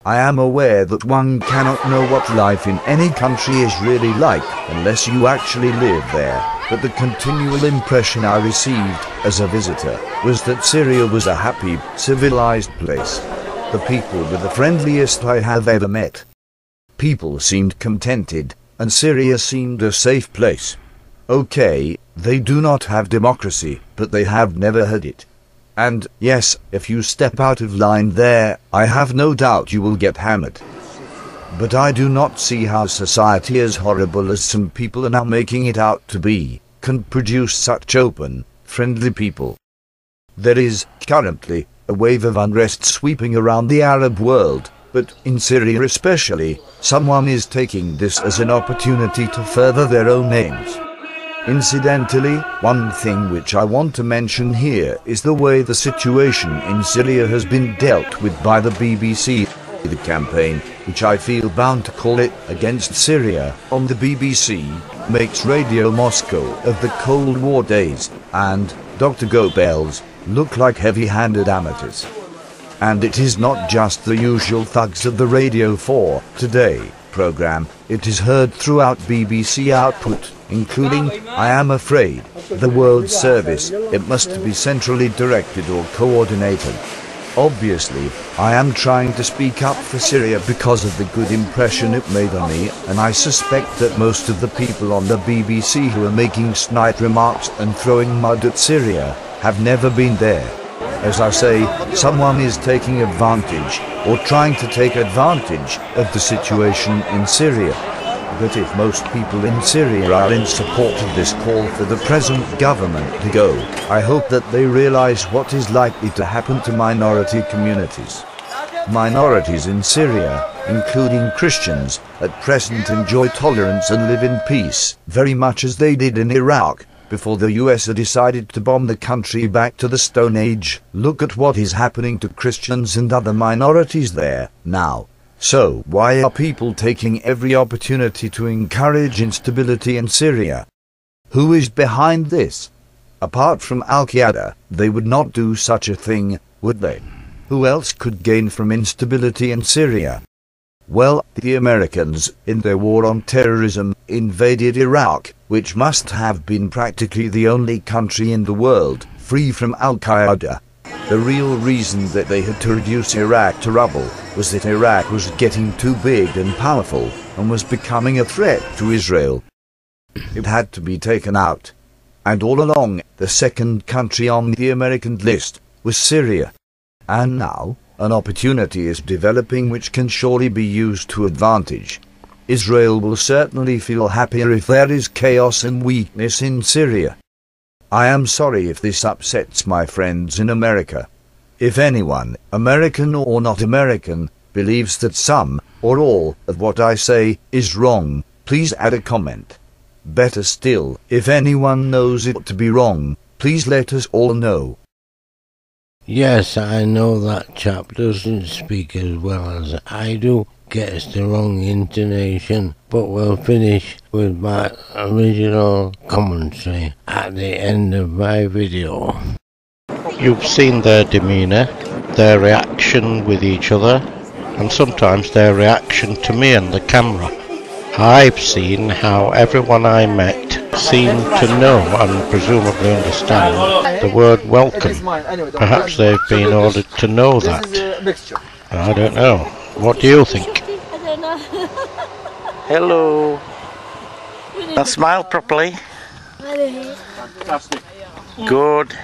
I am aware that one cannot know what life in any country is really like unless you actually live there, but the continual impression I received as a visitor was that Syria was a happy, civilized place. The people were the friendliest I have ever met. People seemed contented, and Syria seemed a safe place. Okay, they do not have democracy, but they have never had it. And, yes, if you step out of line there, I have no doubt you will get hammered. But I do not see how society as horrible as some people are now making it out to be, can produce such open, friendly people. There is, currently, a wave of unrest sweeping around the Arab world, but in Syria especially, someone is taking this as an opportunity to further their own aims. Incidentally, one thing which I want to mention here is the way the situation in Syria has been dealt with by the BBC. The campaign, which I feel bound to call it Against Syria, on the BBC, makes Radio Moscow of the Cold War days, and Dr. Goebbels, look like heavy-handed amateurs. And it is not just the usual thugs of the Radio 4 Today program, it is heard throughout BBC output, including, I am afraid, the World Service. It must be centrally directed or coordinated. Obviously, I am trying to speak up for Syria because of the good impression it made on me, and I suspect that most of the people on the BBC who are making snide remarks and throwing mud at Syria have never been there. As I say, someone is taking advantage, or trying to take advantage, of the situation in Syria. But if most people in Syria are in support of this call for the present government to go, I hope that they realize what is likely to happen to minority communities. Minorities in Syria, including Christians, at present enjoy tolerance and live in peace, very much as they did in Iraq, before the US had decided to bomb the country back to the Stone Age. Look at what is happening to Christians and other minorities there, now. So, why are people taking every opportunity to encourage instability in Syria? Who is behind this? Apart from Al-Qaeda, they would not do such a thing, would they? Who else could gain from instability in Syria? Well, the Americans, in their war on terrorism, invaded Iraq, which must have been practically the only country in the world free from Al-Qaeda. The real reason that they had to reduce Iraq to rubble was that Iraq was getting too big and powerful and was becoming a threat to Israel. It had to be taken out. And all along, the second country on the American list was Syria. And now, an opportunity is developing which can surely be used to advantage. Israel will certainly feel happier if there is chaos and weakness in Syria. I am sorry if this upsets my friends in America. If anyone, American or not American, believes that some, or all, of what I say is wrong, please add a comment. Better still, if anyone knows it to be wrong, please let us all know. Yes, I know that chap doesn't speak as well as I do, gets the wrong intonation, but we'll finish with my original commentary at the end of my video. You've seen their demeanour, their reaction with each other, and sometimes their reaction to me and the camera. I've seen how everyone I met seemed to know and presumably understand the word welcome. Perhaps they've been ordered to know that. I don't know. What do you think? Hello. Now smile properly. Good.